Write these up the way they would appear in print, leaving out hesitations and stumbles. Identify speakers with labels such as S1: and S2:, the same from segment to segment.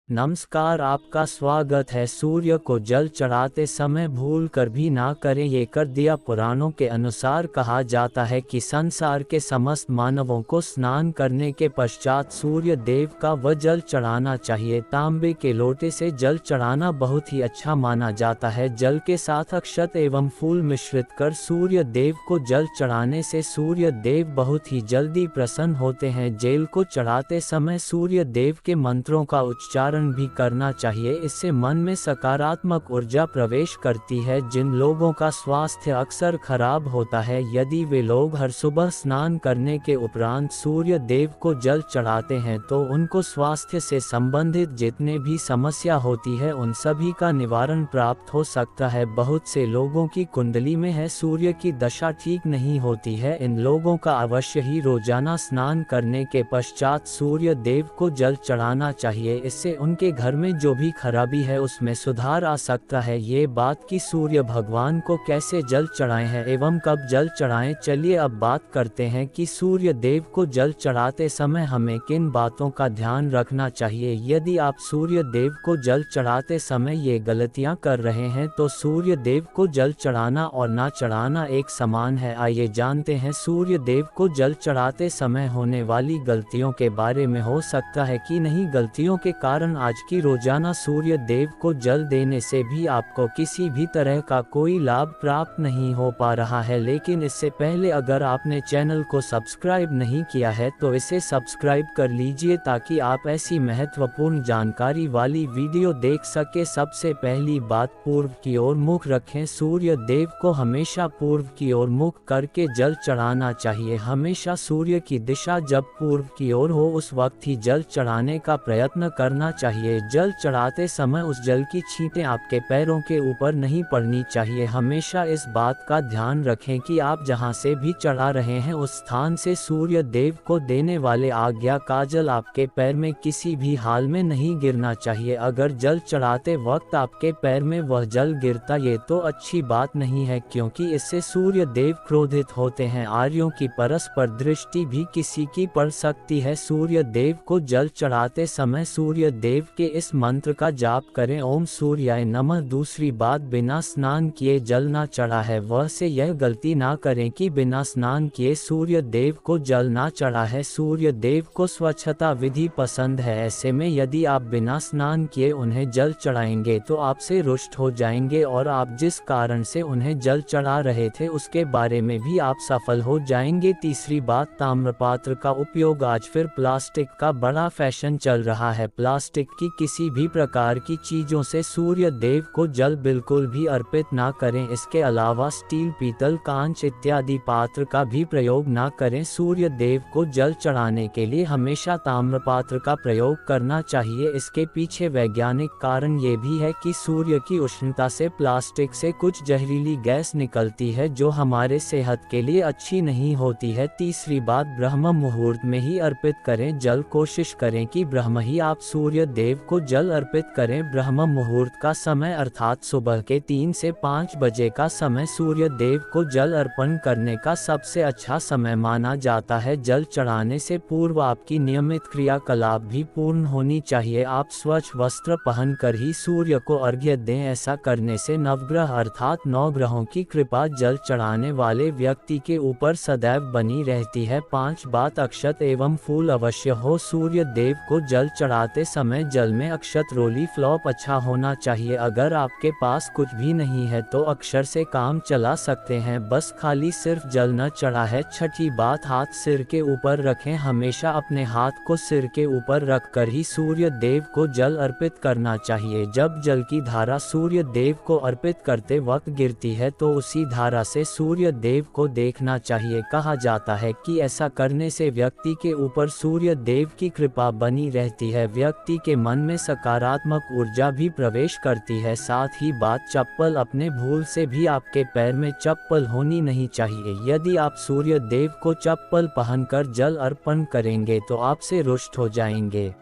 S1: नमस्कार, आपका स्वागत है। सूर्य को जल चढ़ाते समय भूल कर भी ना करें ये कर दिया। पुराणों के अनुसार कहा जाता है कि संसार के समस्त मानवों को स्नान करने के पश्चात सूर्य देव का वह जल चढ़ाना चाहिए। तांबे के लोटे से जल चढ़ाना बहुत ही अच्छा माना जाता है। जल के साथ अक्षत एवं फूल मिश्रित कर सूर्य देव को जल चढ़ाने से सूर्य देव बहुत ही जल्दी प्रसन्न होते हैं। जल को चढ़ाते समय सूर्य देव के मंत्रों का उच्चारण भी करना चाहिए। इससे मन में सकारात्मक ऊर्जा प्रवेश करती है। जिन लोगों का स्वास्थ्य अक्सर खराब होता है, यदि वे लोग हर सुबह स्नान करने के उपरांत सूर्य देव को जल चढ़ाते हैं तो उनको स्वास्थ्य से संबंधित जितने भी समस्या होती है उन सभी का निवारण प्राप्त हो सकता है। बहुत से लोगों की कुंडली में है सूर्य की दशा ठीक नहीं होती है। इन लोगों का अवश्य ही रोजाना स्नान करने के पश्चात सूर्य देव को जल चढ़ाना चाहिए। इससे उनके घर में जो भी खराबी है उसमें सुधार आ सकता है। ये बात कि सूर्य भगवान को कैसे जल चढ़ाएं हैं एवं कब जल चढ़ाएं, चलिए अब बात करते हैं कि सूर्य देव को जल चढ़ाते समय हमें किन बातों का ध्यान रखना चाहिए। यदि आप सूर्य देव को जल चढ़ाते समय ये गलतियां कर रहे हैं तो सूर्य देव को जल चढ़ाना और ना चढ़ाना एक समान है। आइए जानते हैं सूर्य देव को जल चढ़ाते समय होने वाली गलतियों के बारे में। हो सकता है कि नहीं गलतियों के कारण आज की रोजाना सूर्य देव को जल देने से भी आपको किसी भी तरह का कोई लाभ प्राप्त नहीं हो पा रहा है। लेकिन इससे पहले अगर आपने चैनल को सब्सक्राइब नहीं किया है तो इसे सब्सक्राइब कर लीजिए ताकि आप ऐसी महत्वपूर्ण जानकारी वाली वीडियो देख सके। सबसे पहली बात, पूर्व की ओर मुख रखें। सूर्य देव को हमेशा पूर्व की ओर मुख करके जल चढ़ाना चाहिए। हमेशा सूर्य की दिशा जब पूर्व की ओर हो उस वक्त ही जल चढ़ाने का प्रयत्न करना चाहिए। जल चढ़ाते समय उस जल की छींटें आपके पैरों के ऊपर नहीं पड़नी चाहिए। हमेशा इस बात का ध्यान रखें कि आप जहां से भी चढ़ा रहे हैं उस स्थान से सूर्य देव को देने वाले आज्ञा का जल आपके पैर में किसी भी हाल में नहीं गिरना चाहिए। अगर जल चढ़ाते वक्त आपके पैर में वह जल गिरता ये तो अच्छी बात नहीं है, क्योंकि इससे सूर्य देव क्रोधित होते हैं। आर्यों की परस्पर दृष्टि भी किसी की पड़ सकती है। सूर्य देव को जल चढ़ाते समय सूर्य देव के इस मंत्र का जाप करें, ओम सूर्याय नमः। दूसरी बात, बिना स्नान किए जल ना चढ़ा है वह से यह गलती ना करें कि बिना स्नान किए सूर्य देव को जल ना चढ़ा है। सूर्य देव को स्वच्छता विधि पसंद है। ऐसे में यदि आप बिना स्नान किए उन्हें जल चढ़ाएंगे तो आपसे रुष्ट हो जाएंगे और आप जिस कारण से उन्हें जल चढ़ा रहे थे उसके बारे में भी आप सफल हो जाएंगे। तीसरी बात, ताम्रपात्र का उपयोग आज फिर प्लास्टिक का बड़ा फैशन चल रहा है। प्लास्टिक की किसी भी प्रकार की चीजों से सूर्य देव को जल बिल्कुल भी अर्पित ना करें। इसके अलावा स्टील, पीतल, कांच इत्यादि पात्र का भी प्रयोग ना करें। सूर्य देव को जल चढ़ाने के लिए हमेशा ताम्रपात्र का प्रयोग करना चाहिए। इसके पीछे वैज्ञानिक कारण ये भी है कि सूर्य की उष्णता से प्लास्टिक से कुछ जहरीली गैस निकलती है जो हमारे सेहत के लिए अच्छी नहीं होती है। तीसरी बात, ब्रह्म मुहूर्त में ही अर्पित करें जल। कोशिश करें कि ब्रह्म ही आप सूर्य देव को जल अर्पित करें। ब्रह्म मुहूर्त का समय अर्थात सुबह के 3 से 5 बजे का समय सूर्य देव को जल अर्पण करने का सबसे अच्छा समय माना जाता है। जल चढ़ाने से पूर्व आपकी नियमित क्रियाकलाप भी पूर्ण होनी चाहिए। आप स्वच्छ वस्त्र पहनकर ही सूर्य को अर्घ्य दें। ऐसा करने से नवग्रह अर्थात 9 ग्रहों की कृपा जल चढ़ाने वाले व्यक्ति के ऊपर सदैव बनी रहती है। 5 बात, अक्षत एवं फूल अवश्य हो। सूर्य देव को जल चढ़ाते समय जल में अक्षत, रोली, फ्लॉप अच्छा होना चाहिए। अगर आपके पास कुछ भी नहीं है तो अक्षर से काम चला सकते हैं, बस खाली सिर्फ जल न चढ़ा है। छठी बात, हाथ सिर के ऊपर रखें। हमेशा अपने हाथ को सिर के ऊपर रखकर ही सूर्य देव को जल अर्पित करना चाहिए। जब जल की धारा सूर्य देव को अर्पित करते वक्त गिरती है तो उसी धारा से सूर्य देव को देखना चाहिए। कहा जाता है कि ऐसा करने से व्यक्ति के ऊपर सूर्य देव की कृपा बनी रहती है। व्यक्ति के मन में सकारात्मक ऊर्जा भी प्रवेश करती है। साथ ही बात, चप्पल, अपने भूल से भी आपके पैर में चप्पल होनी नहीं चाहिए। यदि आप सूर्य देव को चप्पल पहनकर जल अर्पण करेंगे तो आपसे रुष्ट हो जाएंगे।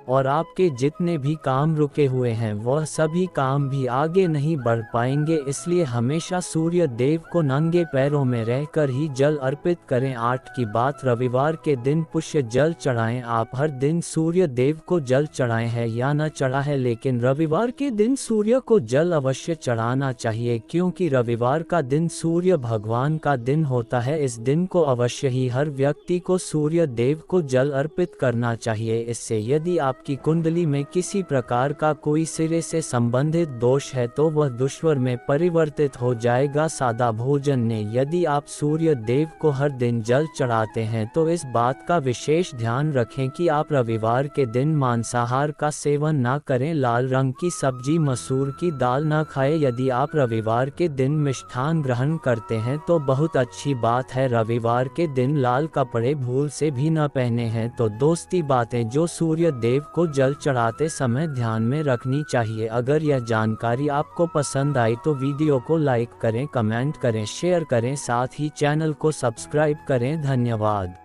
S1: और आपके जितने भी काम रुके हुए हैं वह सभी काम भी आगे नहीं बढ़ पाएंगे। इसलिए हमेशा सूर्य देव को नंगे पैरों में रहकर ही जल अर्पित करें। 8 की बात, रविवार के दिन पुष्य जल चढ़ाएं। आप हर दिन सूर्य देव को जल चढ़ाएं है या न चढ़ा है, लेकिन रविवार के दिन सूर्य को जल अवश्य चढ़ाना चाहिए, क्योंकि रविवार का दिन सूर्य भगवान का दिन होता है। इस दिन को अवश्य ही हर व्यक्ति को सूर्य देव को जल अर्पित करना चाहिए। इससे यदि आपकी कुंडली में किसी प्रकार का कोई सिरे से संबंधित दोष है तो वह दुश्वर में परिवर्तित हो जाएगा। सादा भोजन ने यदि आप सूर्य देव को हर दिन जल चढ़ाते हैं तो इस बात का विशेष ध्यान रखें कि आप रविवार के दिन मांसाहार का सेवन न करें, लाल रंग की सब्जी, मसूर की दाल न खाएं। यदि आप रविवार के दिन मिष्ठान ग्रहण करते हैं तो बहुत अच्छी बात है। रविवार के दिन लाल कपड़े भूल से भी न पहने हैं। तो दोस्ती बातें जो सूर्य देव को जल चढ़ाते समय ध्यान में रखनी चाहिए। अगर यह जानकारी आपको पसंद आई तो वीडियो को लाइक करें, कमेंट करें, शेयर करें, साथ ही चैनल को सब्सक्राइब करें। धन्यवाद।